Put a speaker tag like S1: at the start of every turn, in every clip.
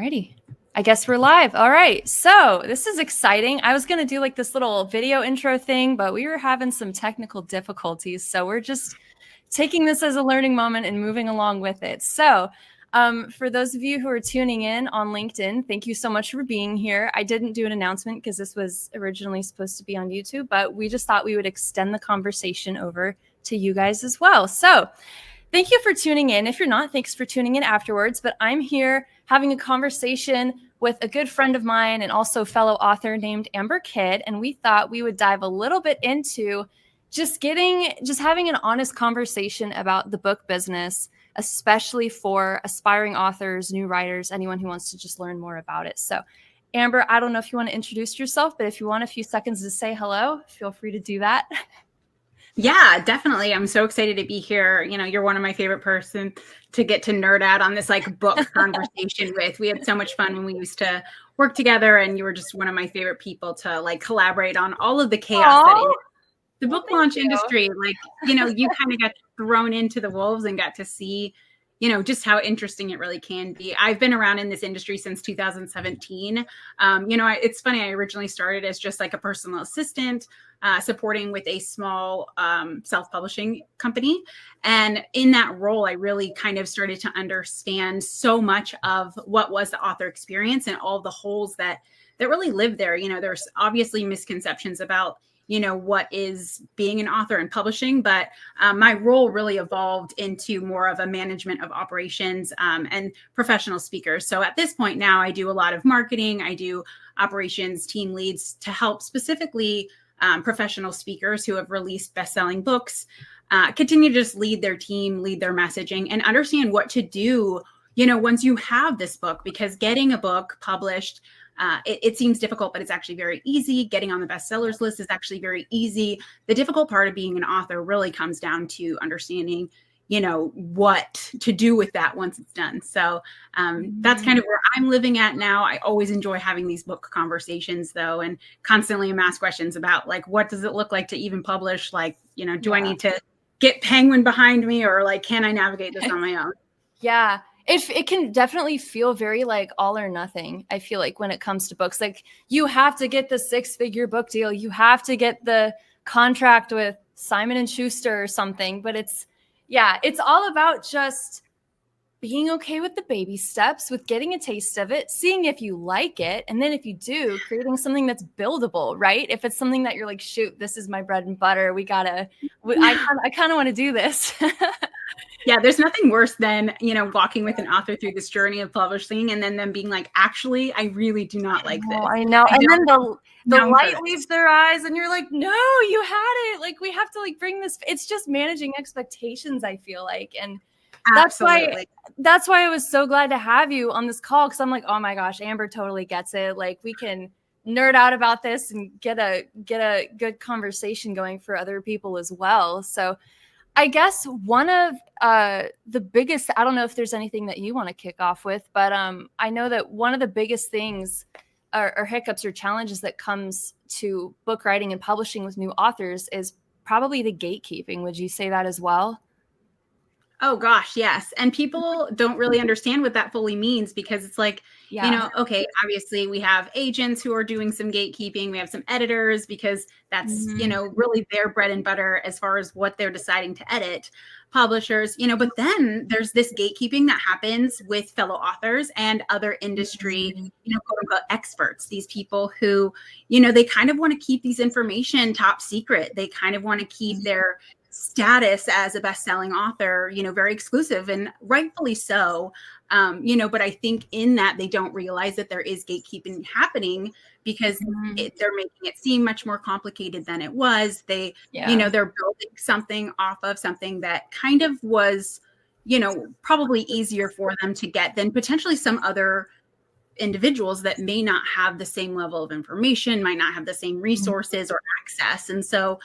S1: Alrighty. I guess we're live. All right. So this is exciting. I was going to do like this little video intro thing, but we were having some technical difficulties. So we're just taking this as a learning moment and moving along with it. So for those of you who are tuning in on LinkedIn, thank you so much for being here. I didn't do an announcement because this was originally supposed to be on YouTube, but we just thought we would extend the conversation over to you guys as well. So thank you for tuning in. If you're not, thanks for tuning in afterwards. But I'm here having a conversation with a good friend of mine and also fellow author named Amber Kidd. And we thought we would dive a little bit into just having an honest conversation about the book business, especially for aspiring authors, new writers, anyone who wants to just learn more about it. So Amber, I don't know if you want to introduce yourself, but if you want a few seconds to say hello, feel free to do that.
S2: Yeah, definitely. I'm so excited to be here. You know, you're one of my favorite person to get to nerd out on this like book conversation with. We had so much fun when we used to work together, and you were just one of my favorite people to like collaborate on all of the chaos that is the book launch industry. Like, you know, you kind of got thrown into the wolves and got to see, you know, just how interesting it really can be. I've been around in this industry since 2017. You know, it's funny. I originally started as just like a personal assistant, supporting with a small self-publishing company. And in that role, I really kind of started to understand so much of what was the author experience and all the holes that really live there. You know, there's obviously misconceptions about, you know, what is being an author and publishing, but my role really evolved into more of a management of operations and professional speakers. So at this point now, I do a lot of marketing, I do operations, team leads to help specifically professional speakers who have released best-selling books, continue to just lead their team, lead their messaging, and understand what to do, you know, once you have this book, because getting a book published, it seems difficult, but it's actually very easy. Getting on the bestsellers list is actually very easy. The difficult part of being an author really comes down to understanding, you know, what to do with that once it's done. So that's kind of where I'm living at now. I always enjoy having these book conversations though, and constantly am asked questions about like, what does it look like to even publish? Like, you know, do I need to get Penguin behind me, or like, can I navigate this on my own?
S1: Yeah. It can definitely feel very like all or nothing. I feel like when it comes to books, like you have to get the 6-figure book deal. You have to get the contract with Simon and Schuster or something, but it's all about just being okay with the baby steps, with getting a taste of it, seeing if you like it. And then if you do, creating something that's buildable, right? If it's something that you're like, shoot, this is my bread and butter. I kind of want to do this.
S2: Yeah, there's nothing worse than, you know, walking with an author through this journey of publishing and then them being like, actually, I really do not like this.
S1: I know. And then the light leaves their eyes and you're like, no, you had it. Like, we have to like bring this. It's just managing expectations, I feel like. And that's why I was so glad to have you on this call. Cause I'm like, oh my gosh, Amber totally gets it. Like we can nerd out about this and get a good conversation going for other people as well. So I guess one of the biggest, I don't know if there's anything that you want to kick off with, but I know that one of the biggest things or hiccups or challenges that comes to book writing and publishing with new authors is probably the gatekeeping. Would you say that as well?
S2: Oh gosh, yes. And people don't really understand what that fully means, because it's like, you know, okay, obviously we have agents who are doing some gatekeeping. We have some editors, because that's, you know, really their bread and butter as far as what they're deciding to edit. Publishers, you know, but then there's this gatekeeping that happens with fellow authors and other industry, you know, quote unquote experts, these people who, you know, they kind of want to keep these information top secret. They kind of want to keep their status as a best-selling author, you know, very exclusive, and rightfully so. You know, but I think in that they don't realize that there is gatekeeping happening, because they're making it seem much more complicated than it was. They, you know, they're building something off of something that kind of was, you know, probably easier for them to get than potentially some other individuals that may not have the same level of information, might not have the same resources or access. And so,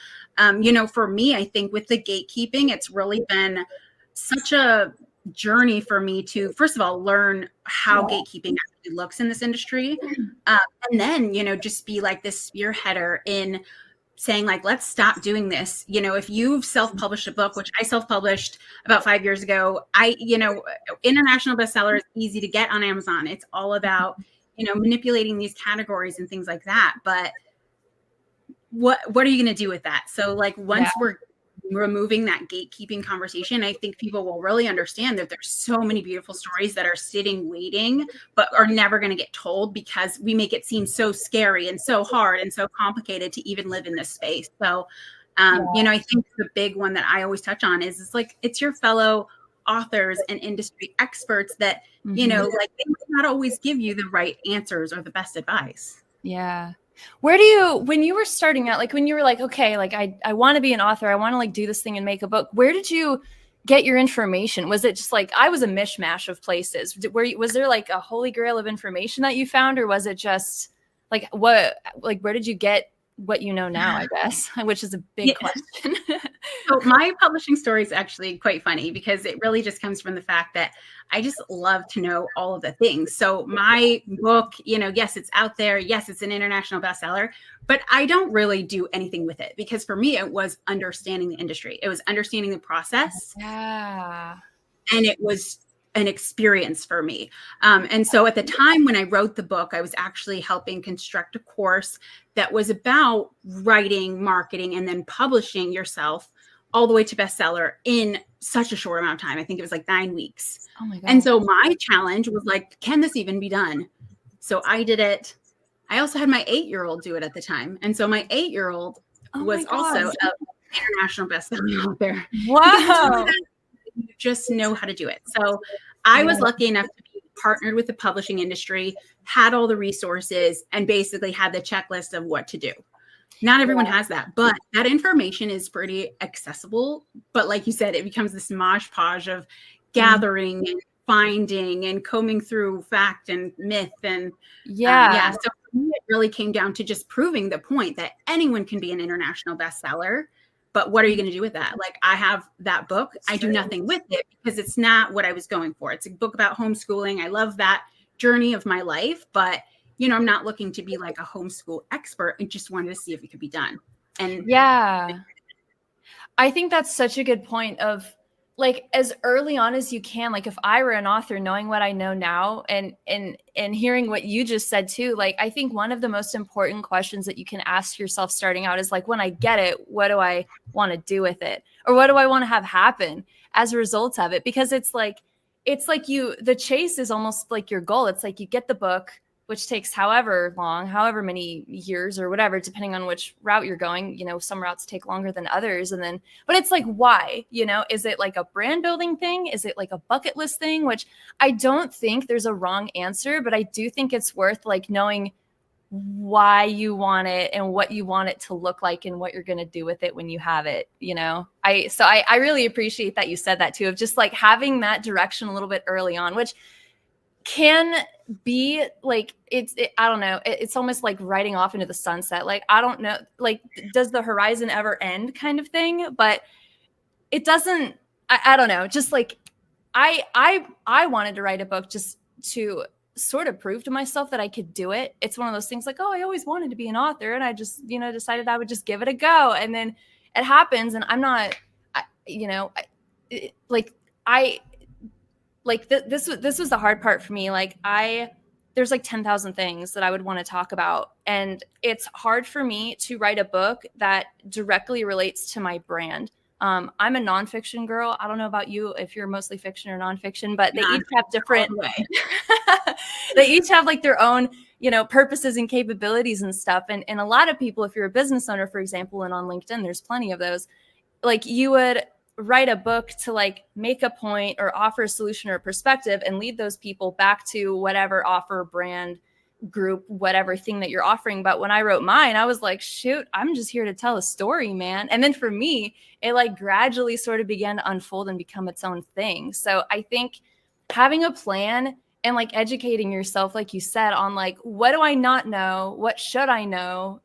S2: you know, for me, I think with the gatekeeping, it's really been such a journey for me to, first of all, learn how gatekeeping actually looks in this industry. And then, you know, just be like this spearheader in saying like, let's stop doing this. You know, if you've self-published a book, which I self-published about 5 years ago, international bestseller is easy to get on Amazon. It's all about, manipulating these categories and things like that. But what are you going to do with that? So like once we're removing that gatekeeping conversation, I think people will really understand that there's so many beautiful stories that are sitting waiting, but are never going to get told because we make it seem so scary and so hard and so complicated to even live in this space. So, I think the big one that I always touch on is like, it's your fellow authors and industry experts that, like they might not always give you the right answers or the best advice.
S1: Yeah. When you were starting out, like when you were like, okay, like I want to be an author, I want to like do this thing and make a book, where did you get your information? Was it just like, I was a mishmash of places? Was there like a holy grail of information that you found, or was it just like, where did you get what you know now, I guess, which is a big question.
S2: So my publishing story is actually quite funny because it really just comes from the fact that I just love to know all of the things. So my book, yes, it's out there. Yes, it's an international bestseller, but I don't really do anything with it because for me, it was understanding the industry. It was understanding the process.
S1: Yeah.
S2: And it was an experience for me. And so at the time when I wrote the book, I was actually helping construct a course that was about writing, marketing, and then publishing yourself all the way to bestseller in such a short amount of time. I think it was like 9 weeks.
S1: Oh my God.
S2: And so my challenge was like, can this even be done? So I did it. I also had my 8-year-old do it at the time. And so my 8-year-old was also an international bestseller author.
S1: Wow.
S2: You just know how to do it. So I was lucky enough to be partnered with the publishing industry, had all the resources, and basically had the checklist of what to do. Not everyone has that, but that information is pretty accessible. But like you said, it becomes this mosh podge of gathering and finding and combing through fact and myth. And so for me, it really came down to just proving the point that anyone can be an international bestseller. But what are you going to do with that? Like, I have that book. I do nothing with it because it's not what I was going for. It's a book about homeschooling. I love that journey of my life, but I'm not looking to be like a homeschool expert. I just wanted to see if it could be done. And
S1: I think that's such a good point of like, as early on as you can, like if I were an author, knowing what I know now and hearing what you just said too, like, I think one of the most important questions that you can ask yourself starting out is like, when I get it, what do I want to do with it? Or what do I want to have happen as a result of it? Because it's like the chase is almost like your goal. It's like you get the book, which takes however long, however many years or whatever, depending on which route you're going. Some routes take longer than others. But it's like, why? Is it like a brand building thing? Is it like a bucket list thing? Which I don't think there's a wrong answer, but I do think it's worth like knowing why you want it and what you want it to look like and what you're going to do with it when you have it. I really appreciate that you said that too, of just like having that direction a little bit early on, which can be like, I don't know. It's almost like riding off into the sunset. Like, I don't know, like, does the horizon ever end kind of thing? But it doesn't, I don't know. Just like, I wanted to write a book just to sort of prove to myself that I could do it. It's one of those things like, oh, I always wanted to be an author. And I just, decided I would just give it a go. And then it happens. And I'm not, this was the hard part for me. Like there's like 10,000 things that I would want to talk about. And it's hard for me to write a book that directly relates to my brand. I'm a nonfiction girl. I don't know about you, if you're mostly fiction or nonfiction, but they each have different, they each have like their own, purposes and capabilities and stuff. And a lot of people, if you're a business owner, for example, and on LinkedIn, there's plenty of those, like you would write a book to like make a point or offer a solution or a perspective and lead those people back to whatever offer, brand, group, whatever thing that you're offering. But when I wrote mine, I was like, shoot, I'm just here to tell a story, man. And then for me, it like gradually sort of began to unfold and become its own thing. So I think having a plan and like educating yourself, like you said, on like, what do I not know? What should I know?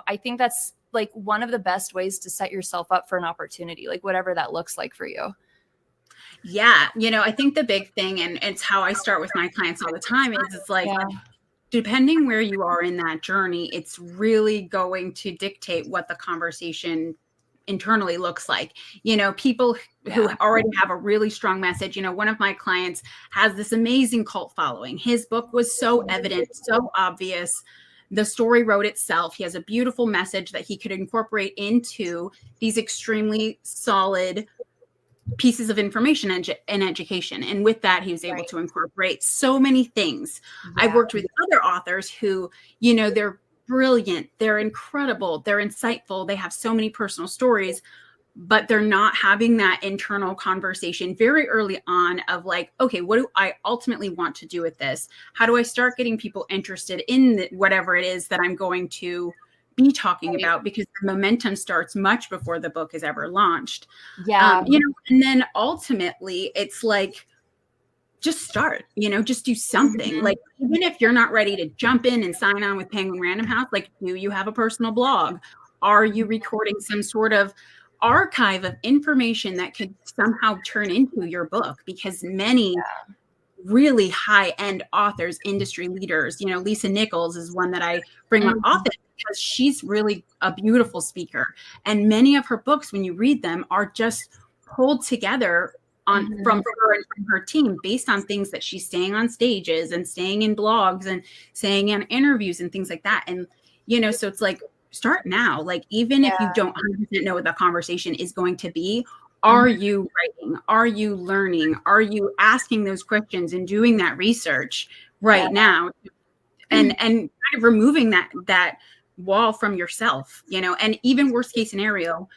S1: I think that's like one of the best ways to set yourself up for an opportunity, like whatever that looks like for you.
S2: Yeah. I think the big thing, and it's how I start with my clients all the time, is it's like, depending where you are in that journey, it's really going to dictate what the conversation internally looks like. People who already have a really strong message. One of my clients has this amazing cult following. His book was so evident, so obvious. The story wrote itself. He has a beautiful message that he could incorporate into these extremely solid pieces of information and education. And with that, he was able to incorporate so many things. I've worked with other authors who, they're brilliant, they're incredible, they're insightful, they have so many personal stories, but they're not having that internal conversation very early on of like, okay, what do I ultimately want to do with this? How do I start getting people interested in whatever it is that I'm going to be talking about? Because the momentum starts much before the book is ever launched. And then ultimately it's like, just start, just do something. Like, even if you're not ready to jump in and sign on with Penguin Random House, like, do you have a personal blog? Are you recording some sort of archive of information that could somehow turn into your book? Because many really high-end authors, industry leaders, Lisa Nichols is one that I bring up often because she's really a beautiful speaker. And many of her books, when you read them, are just pulled together from her and from her team based on things that she's saying on stages and saying in blogs and saying in interviews and things like that. And, so it's like, start now. Like, even if you don't 100% know what the conversation is going to be, are you writing? Are you learning? Are you asking those questions and doing that research right now? And kind of removing that wall from yourself, and even worst case scenario,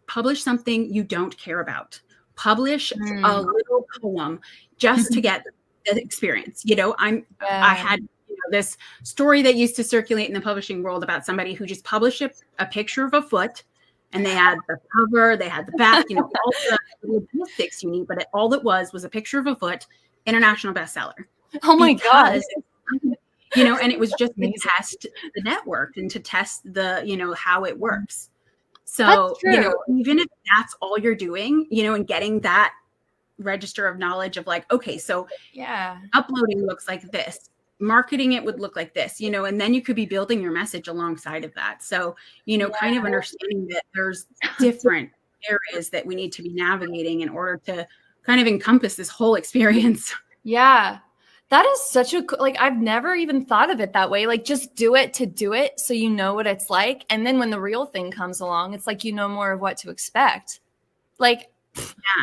S2: publish something you don't care about. Publish a little poem just to get the experience. I had this story that used to circulate in the publishing world about somebody who just published a picture of a foot, and they had the cover, they had the back, all the logistics you need, but all it was a picture of a foot, international bestseller.
S1: Oh my God.
S2: And it was just to test the network and to test the, how it works. So, even if that's all you're doing, and getting that register of knowledge of like, okay, so uploading looks like this, marketing it would look like this, and then you could be building your message alongside of that. So, kind of understanding that there's different areas that we need to be navigating in order to kind of encompass this whole experience.
S1: Yeah. That is such a, like, I've never even thought of it that way. Like, just do it to do it so you know what it's like. And then when the real thing comes along, it's like, more of what to expect. Like,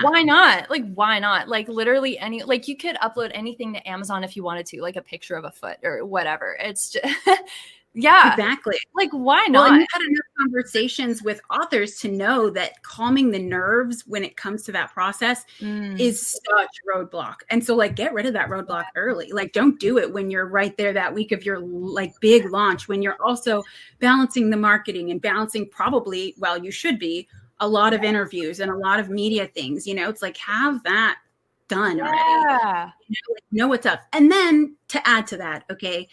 S1: why not? Like, why not? Like, literally you could upload anything to Amazon if you wanted to, like a picture of a foot or whatever. It's just,
S2: exactly.
S1: Like, why not?
S2: Well, and you've had enough conversations with authors to know that calming the nerves when it comes to that process is such a roadblock. And so, like, get rid of that roadblock early. Like, don't do it when you're right there that week of your like big launch, when you're also balancing the marketing and balancing probably, well, you should be, a lot of interviews and a lot of media things. It's like, have that done already. Know what's up. And then to add to that, okay,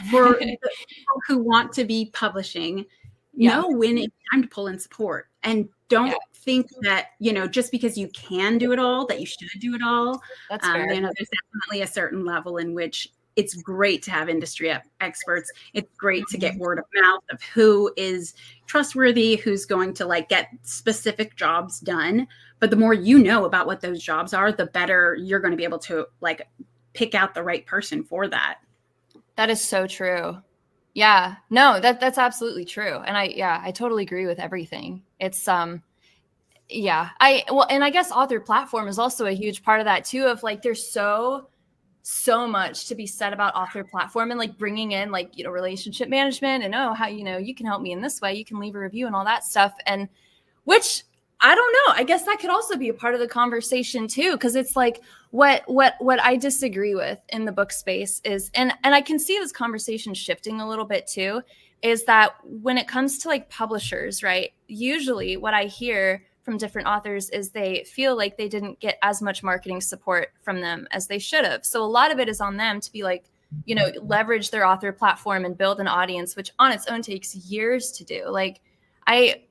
S2: for the people who want to be publishing, know when it's time to pull in support, and don't think that, just because you can do it all, that you should do it all.
S1: That's fair.
S2: There's definitely a certain level in which it's great to have industry experts. It's great to get word of mouth of who is trustworthy, who's going to like get specific jobs done. But the more you know about what those jobs are, the better you're going to be able to like pick out the right person for that.
S1: That is so true. Yeah, no, that's absolutely true. And I totally agree with everything. It's, and I guess author platform is also a huge part of that too, of like, there's so much to be said about author platform and like bringing in like, relationship management and, how, you can help me in this way, you can leave a review and all that stuff. And which I don't know, I guess that could also be a part of the conversation too. Cause it's like what I disagree with in the book space is, and I can see this conversation shifting a little bit too, is that when it comes to like publishers, right? Usually what I hear from different authors is they feel like they didn't get as much marketing support from them as they should have. So a lot of it is on them to be like, leverage their author platform and build an audience, which on its own takes years to do. Like I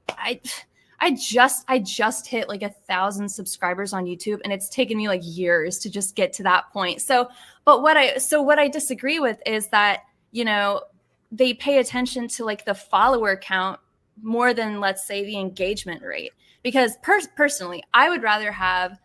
S1: just hit like 1,000 subscribers on YouTube, and it's taken me like years to just get to that point. So, but what I disagree with is that, you know, they pay attention to like the follower count more than, let's say, the engagement rate. Because personally, I would rather have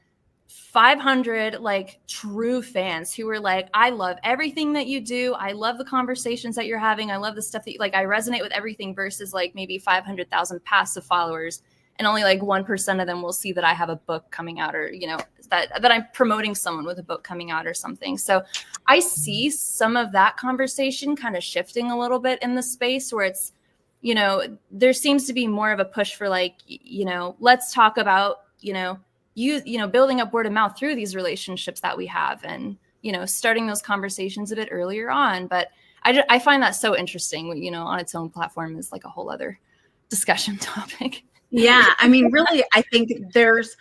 S1: 500 like true fans who are like, I love everything that you do. I love the conversations that you're having. I love the stuff that you, like, I resonate with everything, versus like maybe 500,000 passive followers, and only like 1% of them will see that I have a book coming out, or, you know, that I'm promoting someone with a book coming out or something. So I see some of that conversation kind of shifting a little bit in the space, where it's, you know, there seems to be more of a push for like, you know, let's talk about, you know, building up word of mouth through these relationships that we have, and, you know, starting those conversations a bit earlier on. But I find that so interesting, you know, on its own platform is like a whole other discussion topic.
S2: Yeah. I mean, really, I think there's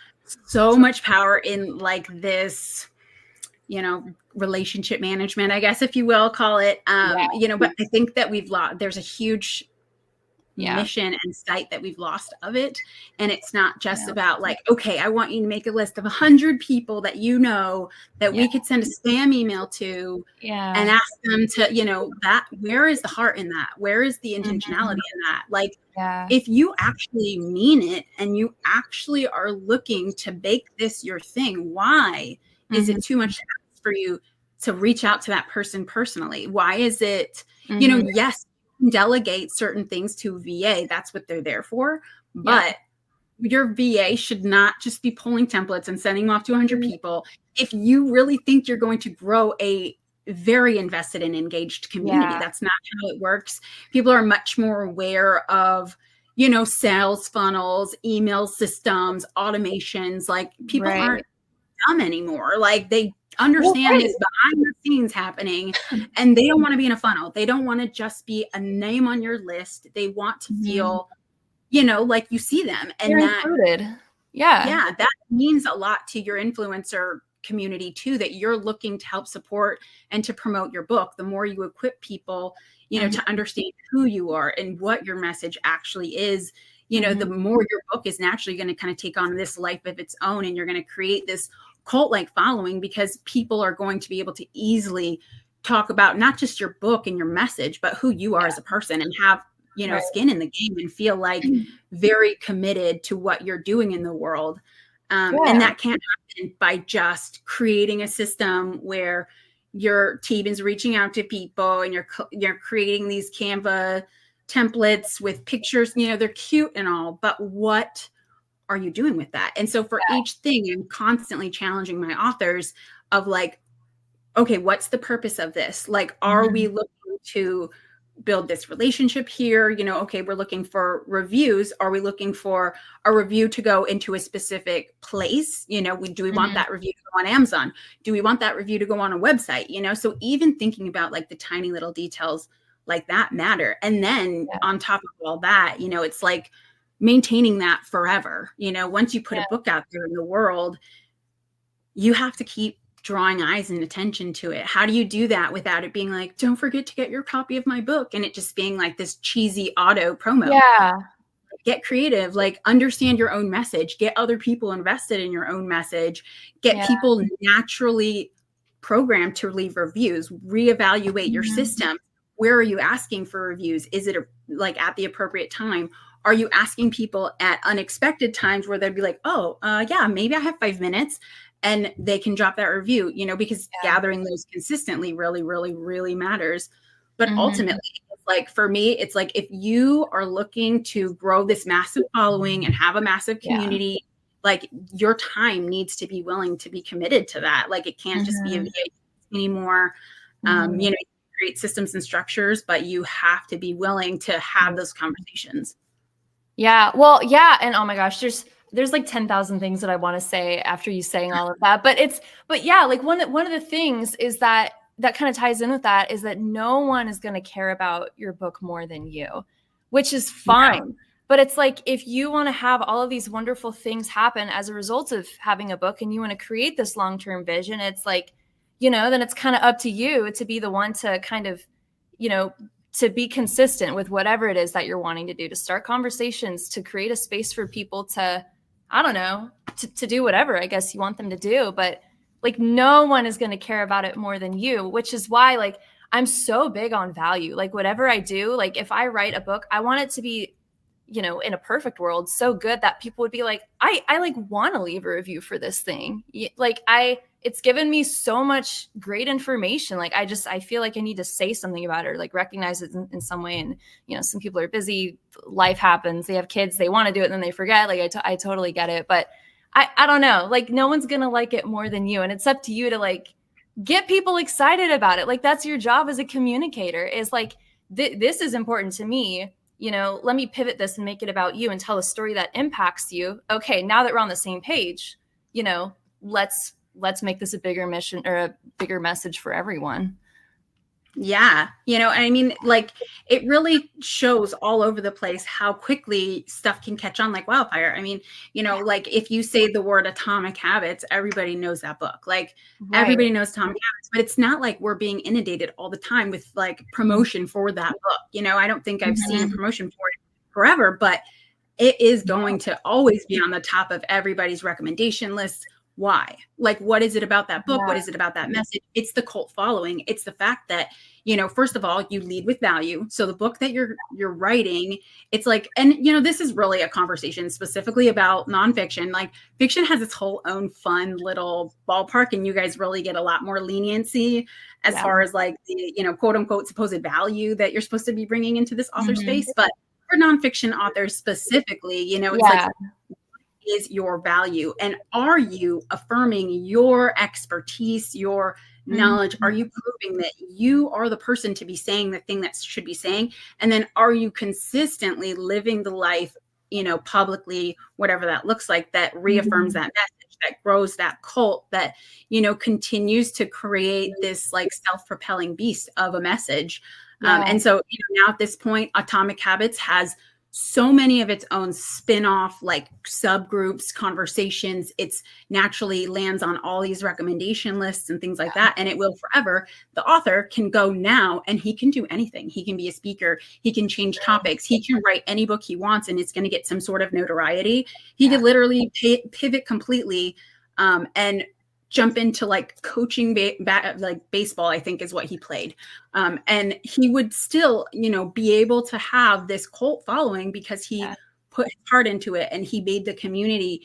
S2: so much power in like this, you know, relationship management, I guess, if you will call it, you know, but I think that there's a huge mission and sight that we've lost of it. And it's not just about like, okay, I want you to make a list of 100 people that, you know, that we could send a spam email to and ask them to, you know, that, where is the heart in that? Where is the intentionality in that? Like, if you actually mean it and you actually are looking to make this your thing, why is it too much to ask for you to reach out to that person personally? Why is it, you know, yes, delegate certain things to VA. That's what they're there for. But your VA should not just be pulling templates and sending them off to 100 people. If you really think you're going to grow a very invested and engaged community, that's not how it works. People are much more aware of, you know, sales funnels, email systems, automations. Like, people aren't dumb anymore. Like, they understand this behind the scenes happening, and they don't want to be in a funnel. They don't want to just be a name on your list. They want to feel, you know, like you see them, and
S1: they're included.
S2: Yeah, that means a lot to your influencer community too, that you're looking to help support and to promote your book. The more you equip people, you know, to understand who you are and what your message actually is, you know, the more your book is naturally going to kind of take on this life of its own, and you're going to create this cult-like following, because people are going to be able to easily talk about not just your book and your message, but who you are as a person, and have, you know, skin in the game, and feel like very committed to what you're doing in the world. And that can't happen by just creating a system where your team is reaching out to people and you're creating these Canva templates with pictures, you know, they're cute and all, but what are you doing with that? And so for each thing, I'm constantly challenging my authors of like, okay, what's the purpose of this? Like, are we looking to build this relationship here? You know, okay, we're looking for reviews. Are we looking for a review to go into a specific place? You know, do we want that review to go on Amazon? Do we want that review to go on a website? You know, so even thinking about like the tiny little details like that matter. And then on top of all that, you know, it's like maintaining that forever. You know, once you put a book out there in the world, you have to keep drawing eyes and attention to it. How do you do that without it being like, don't forget to get your copy of my book, and it just being like this cheesy auto promo? Get creative, like understand your own message, get other people invested in your own message, get people naturally programmed to leave reviews, reevaluate your system. Where are you asking for reviews? Is it like at the appropriate time? Are you asking people at unexpected times where they'd be like, oh, yeah, maybe I have 5 minutes, and they can drop that review, you know, because gathering those consistently really, really, really matters. But ultimately, it's like, for me, it's like, if you are looking to grow this massive following and have a massive community, like, your time needs to be willing to be committed to that. Like, it can't just be a VA anymore. You know, you create systems and structures, but you have to be willing to have those conversations.
S1: Yeah. Well, yeah. And oh my gosh, there's like 10,000 things that I want to say after you saying all of that. But yeah, like one of the things is that kind of ties in with that is that no one is going to care about your book more than you, which is fine. But it's like, if you want to have all of these wonderful things happen as a result of having a book, and you want to create this long-term vision, it's like, you know, then it's kind of up to you to be the one to kind of, you know, to be consistent with whatever it is that you're wanting to do, to start conversations, to create a space for people to, I don't know, to do whatever I guess you want them to do. But like, no one is going to care about it more than you, which is why, like, I'm so big on value. Like whatever I do, like if I write a book, I want it to be, you know, in a perfect world, so good that people would be like, I like want to leave a review for this thing. Like it's given me so much great information. Like I feel like I need to say something about it or like recognize it in some way. And, you know, some people are busy, life happens, they have kids, they want to do it and then they forget. Like I totally get it. But I don't know, like no one's going to like it more than you. And it's up to you to like get people excited about it. Like that's your job as a communicator, is like, this is important to me. You know, let me pivot this and make it about you and tell a story that impacts you. Okay, now that we're on the same page, you know, let's make this a bigger mission or a bigger message for everyone.
S2: Yeah. You know, I mean, like it really shows all over the place how quickly stuff can catch on like wildfire. I mean, you know, like if you say the word Atomic Habits, everybody knows that book. Like everybody knows Atomic Habits, but it's not like we're being inundated all the time with like promotion for that book. You know, I don't think I've seen a promotion for it forever, but it is going to always be on the top of everybody's recommendation list. Why? Like, what is it about that book? What is it about that message? It's the cult following. It's the fact that, you know, first of all, you lead with value. So the book that you're writing, it's like, and you know, this is really a conversation specifically about nonfiction. Like fiction has its whole own fun little ballpark, and you guys really get a lot more leniency as far as like the, you know, quote unquote supposed value that you're supposed to be bringing into this author space. But for nonfiction authors specifically, you know, it's like, is your value, and are you affirming your expertise, your knowledge? Are you proving that you are the person to be saying the thing that should be saying? And then are you consistently living the life, you know, publicly, whatever that looks like, that reaffirms that message, that grows that cult, that, you know, continues to create this like self-propelling beast of a message. And so, you know, now at this point, Atomic Habits has so many of its own spin-off like subgroups, conversations. It's naturally lands on all these recommendation lists and things like that, and it will forever. The author can go now and he can do anything. He can be a speaker, he can change topics, he can write any book he wants and it's going to get some sort of notoriety. He could literally pivot completely and jump into like coaching like baseball, I think is what he played. And he would still, you know, be able to have this cult following because he put his heart into it and he made the community,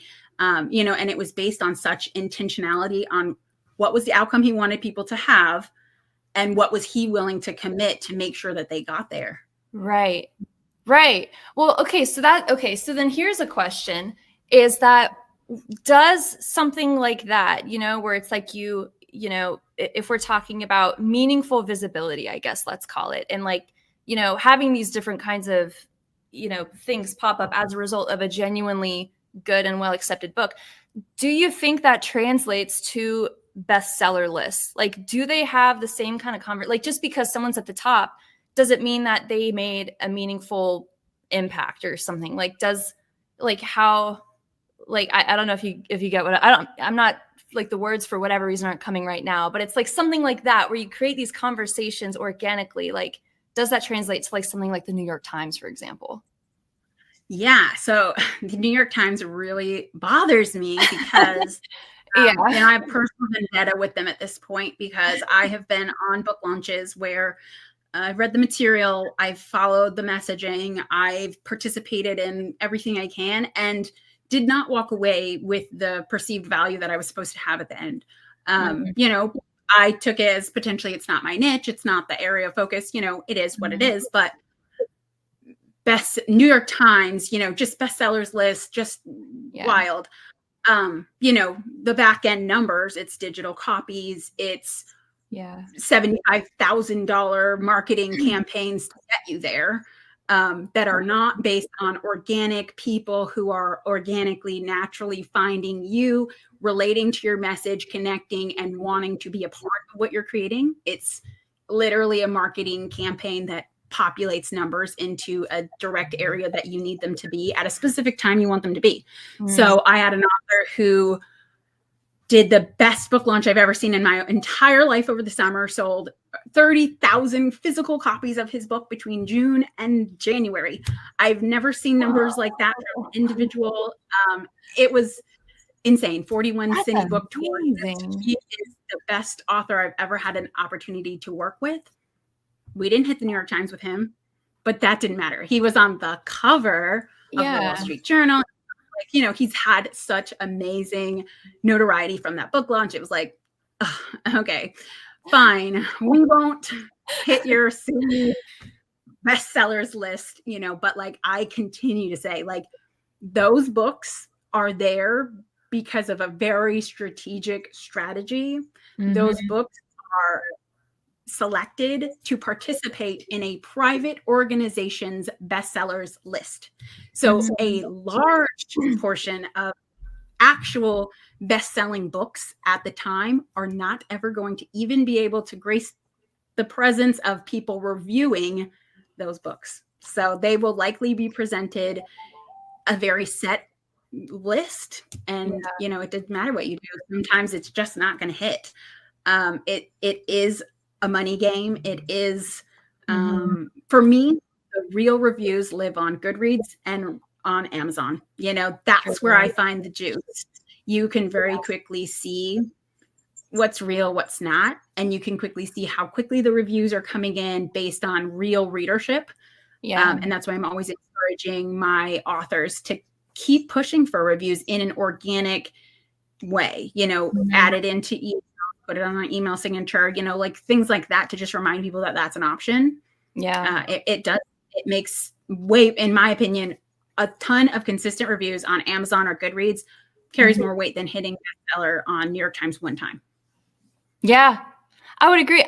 S2: you know, and it was based on such intentionality on what was the outcome he wanted people to have and what was he willing to commit to make sure that they got there.
S1: Right. Well, okay. So then here's a question, is that, does something like that, you know, where it's like you know, if we're talking about meaningful visibility, I guess let's call it, and like, you know, having these different kinds of, you know, things pop up as a result of a genuinely good and well accepted book, do you think that translates to bestseller lists? Like, do they have the same kind of like, just because someone's at the top, does it mean that they made a meaningful impact or something? Like, does, like, how, like, I don't know if you get what I'm not, like, the words for whatever reason aren't coming right now, but it's like something like that where you create these conversations organically. Like, does that translate to like something like the New York Times, for example?
S2: Yeah. So the New York Times really bothers me because you know, I have personal vendetta with them at this point because I have been on book launches where I've read the material, I've followed the messaging, I've participated in everything I can, and did not walk away with the perceived value that I was supposed to have at the end. You know, I took it as potentially it's not my niche, it's not the area of focus, you know, it is what it is, but New York Times, you know, just bestsellers list, just wild. You know, the back end numbers, it's digital copies, it's $75,000 marketing campaigns to get you there. That are not based on organic people who are organically, naturally finding you, relating to your message, connecting, and wanting to be a part of what you're creating. It's literally a marketing campaign that populates numbers into a direct area that you need them to be at a specific time you want them to be. So I had an author who did the best book launch I've ever seen in my entire life over the summer, sold 30,000 physical copies of his book between June and January. I've never seen numbers like that from an individual. It was insane. 41 city book tour. He is the best author I've ever had an opportunity to work with. We didn't hit the New York Times with him, but that didn't matter. He was on the cover of the Wall Street Journal. Like, you know, he's had such amazing notoriety from that book launch. It was like, oh, okay, fine. We won't hit your bestsellers list, you know, but like I continue to say, like, those books are there because of a very strategic strategy. Those books are selected to participate in a private organization's bestsellers list. So a large portion of actual best-selling books at the time are not ever going to even be able to grace the presence of people reviewing those books. So they will likely be presented a very set list, and you know, it doesn't matter what you do. Sometimes it's just not going to hit. It is a money game. It is, for me, the real reviews live on Goodreads and on Amazon. You know, that's where I find the juice. You can very quickly see what's real, what's not, and you can quickly see how quickly the reviews are coming in based on real readership. And that's why I'm always encouraging my authors to keep pushing for reviews in an organic way, you know, add it into email, put it on my email signature, you know, like things like that, to just remind people that that's an option. It makes way, in my opinion, a ton of consistent reviews on Amazon or Goodreads carries more weight than hitting bestseller on New York Times one time.
S1: Yeah, I would agree.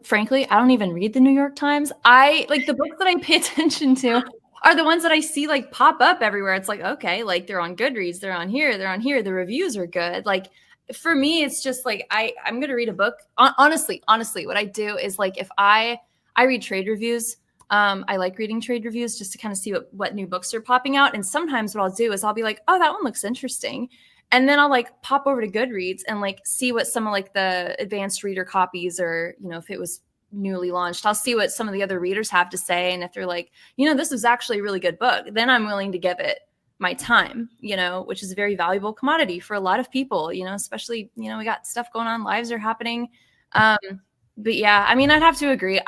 S1: Frankly, I don't even read the New York Times. I like the books that I pay attention to are the ones that I see like pop up everywhere. It's like, okay, like they're on Goodreads, they're on here, they're on here. The reviews are good. Like for me, it's just like I'm going to read a book. Honestly, what I do is like if I read trade reviews. I like reading trade reviews just to kind of see what new books are popping out. And sometimes what I'll do is I'll be like, oh, that one looks interesting. And then I'll like pop over to Goodreads and like see what some of like the advanced reader copies, or, you know, if it was newly launched, I'll see what some of the other readers have to say. And if they're like, you know, this is actually a really good book, then I'm willing to give it my time, you know, which is a very valuable commodity for a lot of people, you know, especially, you know, we got stuff going on, lives are happening. But yeah, I mean, I'd have to agree.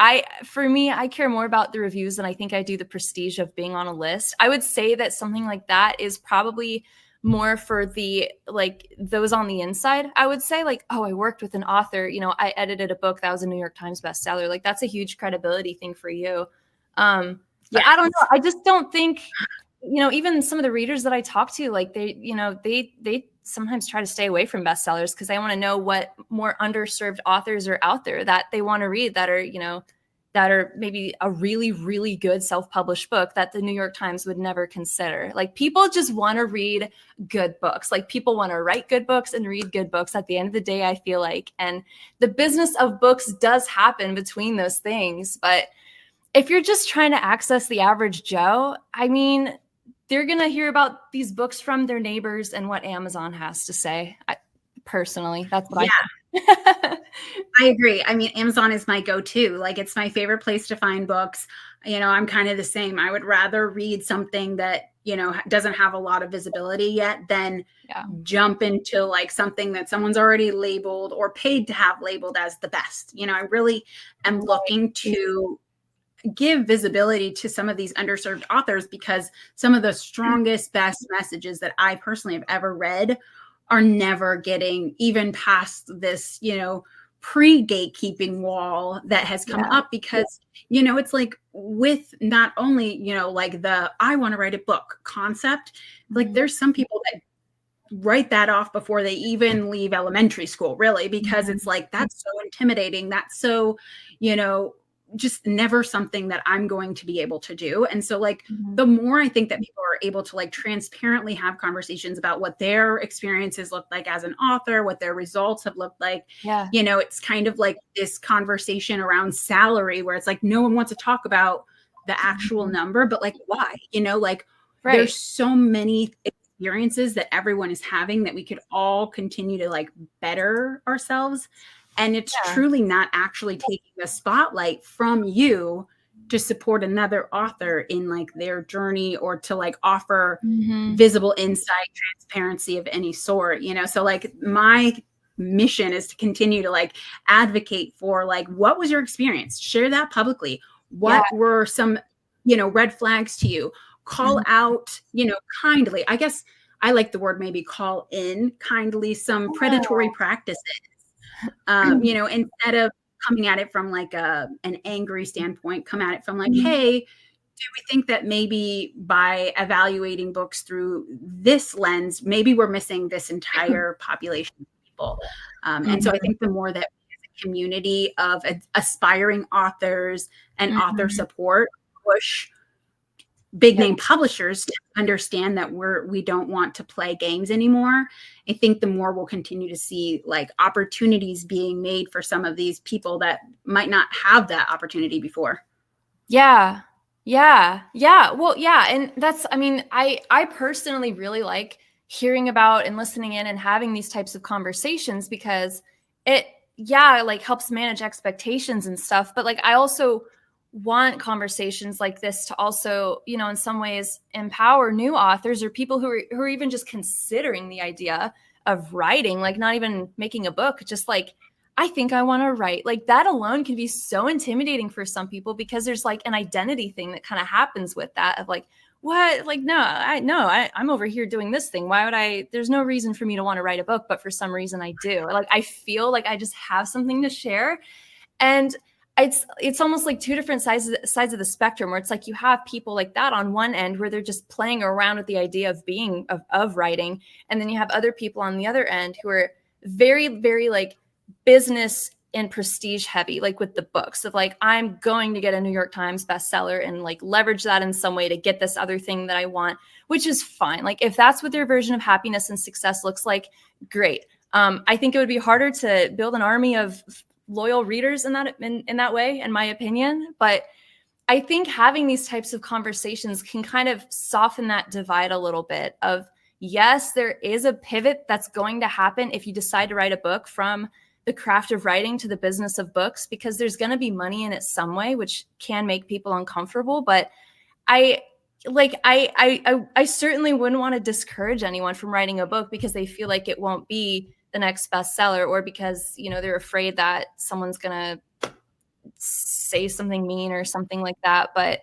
S1: For me, I care more about the reviews than I think I do the prestige of being on a list. I would say that something like that is probably more for the, like those on the inside. I would say like, oh, I worked with an author, you know, I edited a book that was a New York Times bestseller. Like that's a huge credibility thing for you. But I don't know. I just don't think, you know, even some of the readers that I talk to, like they, you know, they sometimes try to stay away from bestsellers because they want to know what more underserved authors are out there that they want to read, that are, you know, that are maybe a really, really good self-published book that the New York Times would never consider. Like people just want to read good books. Like people want to write good books and read good books at the end of the day, I feel like. And the business of books does happen between those things. But if you're just trying to access the average Joe, I mean, they're going to hear about these books from their neighbors and what Amazon has to say. Personally, that's what I think.
S2: I agree. I mean, Amazon is my go-to. Like, it's my favorite place to find books. You know, I'm kind of the same. I would rather read something that, you know, doesn't have a lot of visibility yet than jump into like something that someone's already labeled or paid to have labeled as the best. You know, I really am looking to give visibility to some of these underserved authors, because some of the strongest, best messages that I personally have ever read are never getting even past this, you know, pre-gatekeeping wall that has come up, because, you know, it's like with not only, you know, like the I want to write a book concept, like there's some people that write that off before they even leave elementary school, really, because it's like, that's so intimidating. That's so, you know, just never something that I'm going to be able to do. And so like, the more I think that people are able to like transparently have conversations about what their experiences look like as an author, what their results have looked like, you know, it's kind of like this conversation around salary where it's like, no one wants to talk about the actual number, but like, why, you know, like there's so many experiences that everyone is having that we could all continue to like better ourselves. And it's truly not actually taking the spotlight from you to support another author in like their journey, or to like offer visible insight, transparency of any sort, you know? So like my mission is to continue to like advocate for like, what was your experience? Share that publicly. What were some, you know, red flags to you? Call out, you know, kindly. I guess I like the word maybe call in kindly some predatory practices. You know, instead of coming at it from like an angry standpoint, come at it from like, hey, do we think that maybe by evaluating books through this lens, maybe we're missing this entire population of people? And so I think the more that a community of aspiring authors and author support push big name publishers to understand that we don't want to play games anymore, I think the more we'll continue to see like opportunities being made for some of these people that might not have that opportunity before.
S1: Yeah. Well, yeah. And that's, I mean, I personally really like hearing about and listening in and having these types of conversations because it like helps manage expectations and stuff. But like, I also want conversations like this to also, you know, in some ways empower new authors or people who are even just considering the idea of writing, like not even making a book, just like, I think I want to write. Like that alone can be so intimidating for some people because there's like an identity thing that kind of happens with that of like, what? Like, I'm over here doing this thing. Why would there's no reason for me to want to write a book, but for some reason I do. Like, I feel like I just have something to share. And it's almost like two different sides of the spectrum where it's like you have people like that on one end where they're just playing around with the idea of writing. And then you have other people on the other end who are very, very like business and prestige heavy, like with the books of like, I'm going to get a New York Times bestseller and like leverage that in some way to get this other thing that I want, which is fine. Like if that's what their version of happiness and success looks like, great. I think it would be harder to build an army of loyal readers in that way, in my opinion. But I think having these types of conversations can kind of soften that divide a little bit of, yes, there is a pivot that's going to happen if you decide to write a book from the craft of writing to the business of books, because there's going to be money in it some way, which can make people uncomfortable. But I certainly wouldn't want to discourage anyone from writing a book because they feel like it won't be the next bestseller, or because, you know, they're afraid that someone's going to say something mean or something like that. But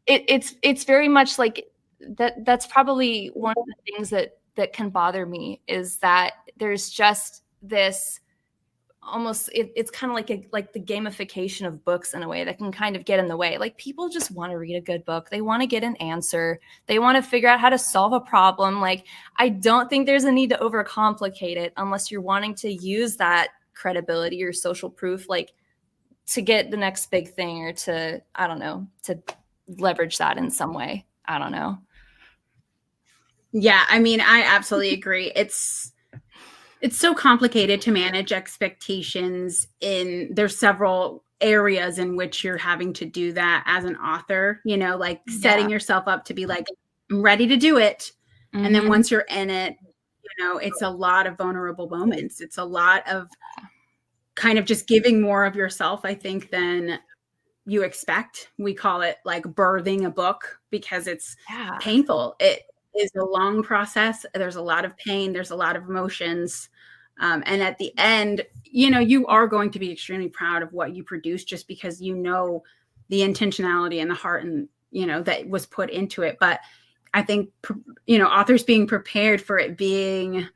S1: it's very much like that. That's probably one of the things that can bother me, is that there's just this almost, it's kind of like the gamification of books in a way that can kind of get in the way. Like people just want to read a good book. They want to get an answer. They want to figure out how to solve a problem. Like, I don't think there's a need to overcomplicate it unless you're wanting to use that credibility or social proof, like to get the next big thing, or to, I don't know, to leverage that in some way. I don't know.
S2: Yeah, I mean, I absolutely agree. It's so complicated to manage expectations there's several areas in which you're having to do that as an author, you know, like setting yourself up to be like, I'm ready to do it. Mm-hmm. And then once you're in it, you know, it's a lot of vulnerable moments. It's a lot of kind of just giving more of yourself, I think, than you expect. We call it like birthing a book because it's painful. It is a long process. There's a lot of pain. There's a lot of emotions. And at the end, you know, you are going to be extremely proud of what you produce, just because you know the intentionality and the heart and, you know, that was put into it. But I think, you know, authors being prepared for it being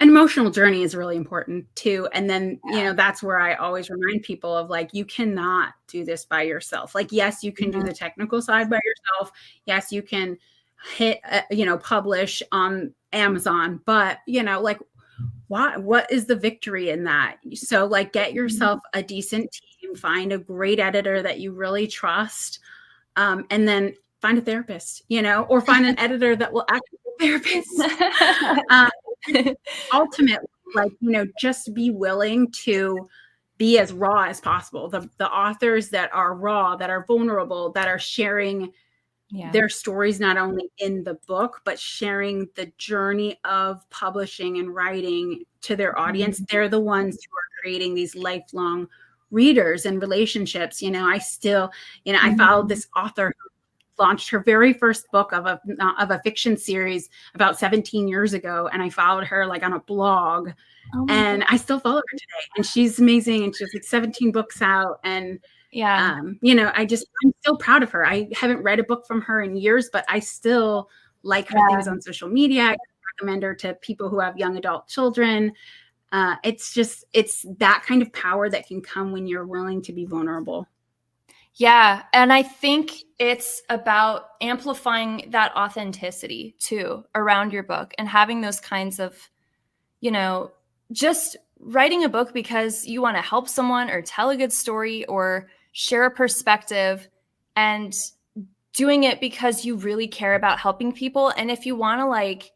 S2: an emotional journey is really important too. And then, you know, that's where I always remind people of like, you cannot do this by yourself. Like, yes, you can do the technical side by yourself. Yes, you can hit, you know, publish on Amazon, but, you know, like, what is the victory in that? So like, get yourself a decent team, find a great editor that you really trust, and then find a therapist, you know, or find an editor that will act as a therapist. Ultimately, like, you know, just be willing to be as raw as possible. The authors that are raw, that are vulnerable, that are sharing their stories, not only in the book, but sharing the journey of publishing and writing to their audience. They're the ones who are creating these lifelong readers and relationships. You know, I still, you know, I followed this author launched her very first book of a fiction series about 17 years ago. And I followed her like on a blog, and I still follow her today, and she's amazing. And she has like 17 books out. And, you know, I'm still proud of her. I haven't read a book from her in years, but I still like her things on social media. I recommend her to people who have young adult children. It's that kind of power that can come when you're willing to be vulnerable.
S1: Yeah. And I think it's about amplifying that authenticity too around your book, and having those kinds of, you know, just writing a book because you want to help someone or tell a good story or share a perspective, and doing it because you really care about helping people. And if you want to, like,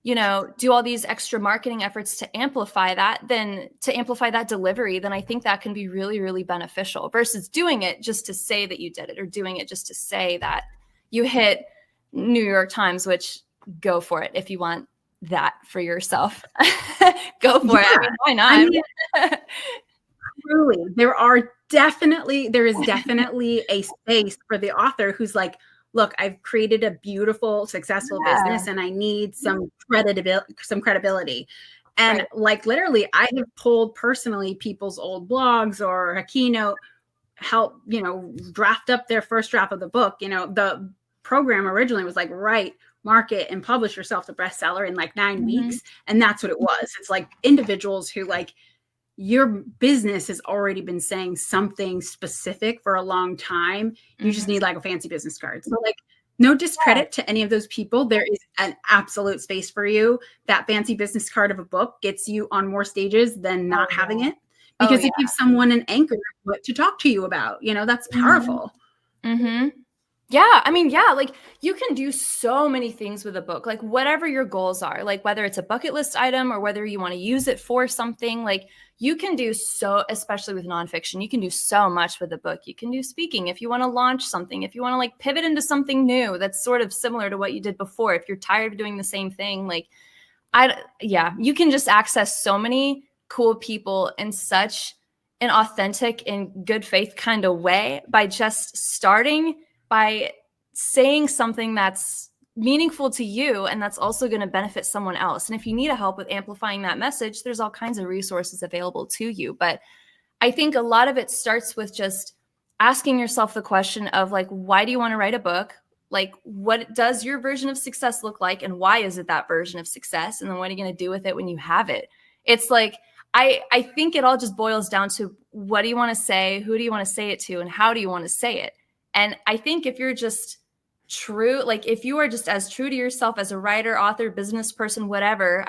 S1: you know, do all these extra marketing efforts to amplify that, delivery, then I think that can be really, really beneficial, versus doing it just to say that you did it, or doing it just to say that you hit New York Times, which, go for it. If you want that for yourself, go for it. I mean, why not? I mean,
S2: truly, there is definitely a space for the author who's like, look, I've created a beautiful, successful business, and I need some credibility. And like, literally, I have pulled personally people's old blogs or a keynote, help, you know, draft up their first draft of the book. You know, the program originally was like, write, market, and publish yourself the bestseller in like 9 weeks. And that's what it was. It's like individuals who, like, your business has already been saying something specific for a long time. You just need like a fancy business card. So, like, no discredit to any of those people. There is an absolute space for you. That fancy business card of a book gets you on more stages than not having it, because it gives someone an anchor to talk to you about. You know, that's powerful.
S1: Yeah. I mean, yeah, like, you can do so many things with a book, like whatever your goals are, like whether it's a bucket list item or whether you want to use it for something, like you can do so, especially with nonfiction, you can do so much with a book. You can do speaking if you want to launch something, if you want to like pivot into something new that's sort of similar to what you did before, if you're tired of doing the same thing, like, you can just access so many cool people in such an authentic and good faith kind of way by just starting by saying something that's meaningful to you and that's also going to benefit someone else. And if you need help with amplifying that message, there's all kinds of resources available to you. But I think a lot of it starts with just asking yourself the question of, like, why do you want to write a book? Like, what does your version of success look like? And why is it that version of success? And then what are you going to do with it when you have it? It's like, I think it all just boils down to, what do you want to say? Who do you want to say it to? And how do you want to say it? And I think if you're just true, like if you are just as true to yourself as a writer, author, business person, whatever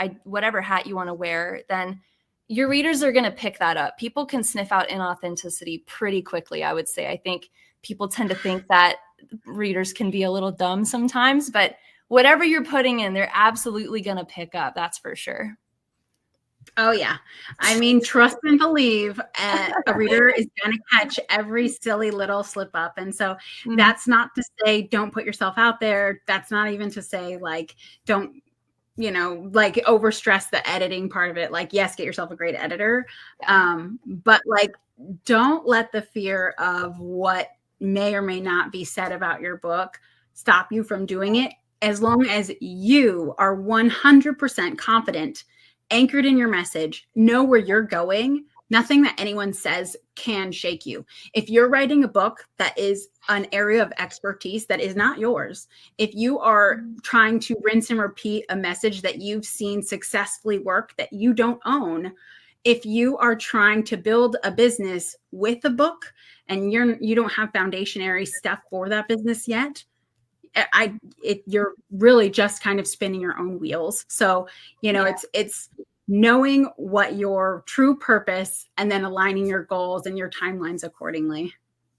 S1: hat you want to wear, then your readers are going to pick that up. People can sniff out inauthenticity pretty quickly, I would say. I think people tend to think that readers can be a little dumb sometimes, but whatever you're putting in, they're absolutely going to pick up. That's for sure.
S2: Oh, yeah. I mean, trust and believe a reader is going to catch every silly little slip up. And so that's not to say don't put yourself out there. That's not even to say, like, don't, you know, like, overstress the editing part of it. Like, yes, get yourself a great editor. But, like, don't let the fear of what may or may not be said about your book stop you from doing it. As long as you are 100% confident, anchored in your message, know where you're going, nothing that anyone says can shake you. If you're writing a book that is an area of expertise that is not yours, if you are trying to rinse and repeat a message that you've seen successfully work that you don't own, if you are trying to build a business with a book and you don't have foundationary stuff for that business yet, you're really just kind of spinning your own wheels. So, you know, it's knowing what your true purpose and then aligning your goals and your timelines accordingly.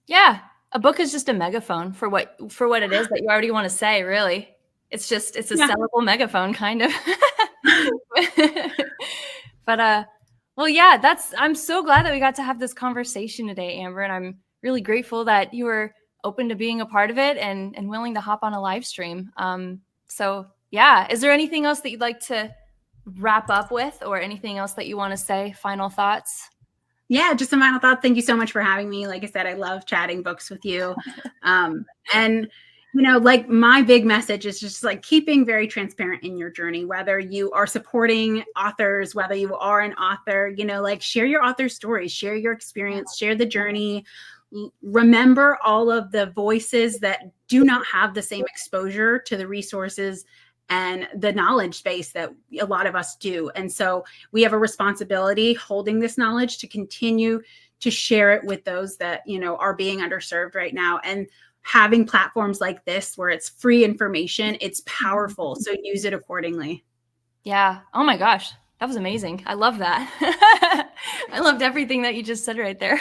S1: Yeah. A book is just a megaphone for what it is that you already want to say, really. It's a sellable megaphone kind of. But, well, yeah, I'm so glad that we got to have this conversation today, Amber, and I'm really grateful that you were open to being a part of it and willing to hop on a live stream. So yeah, is there anything else that you'd like to wrap up with, or anything else that you want to say? Final thoughts?
S2: Yeah, just some final thoughts. Thank you so much for having me. Like I said, I love chatting books with you. And, you know, like my big message is just like keeping very transparent in your journey, whether you are supporting authors, whether you are an author, you know, like share your author stories, share your experience, share the journey. Remember all of the voices that do not have the same exposure to the resources and the knowledge base that a lot of us do. And so we have a responsibility holding this knowledge to continue to share it with those that, you know, are being underserved right now. And having platforms like this where it's free information, it's powerful. So use it accordingly.
S1: Yeah. Oh my gosh. That was amazing. I love that. I loved everything that you just said right there.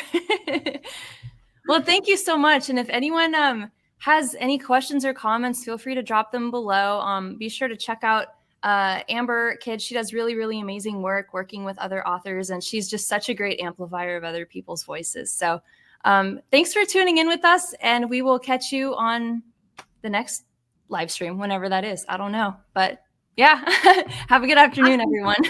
S1: Well, thank you so much. And if anyone has any questions or comments, feel free to drop them below. Be sure to check out Amber Kidd. She does really, really amazing work working with other authors, and she's just such a great amplifier of other people's voices. So thanks for tuning in with us, and we will catch you on the next live stream, whenever that is. I don't know, but yeah. Have a good afternoon, everyone.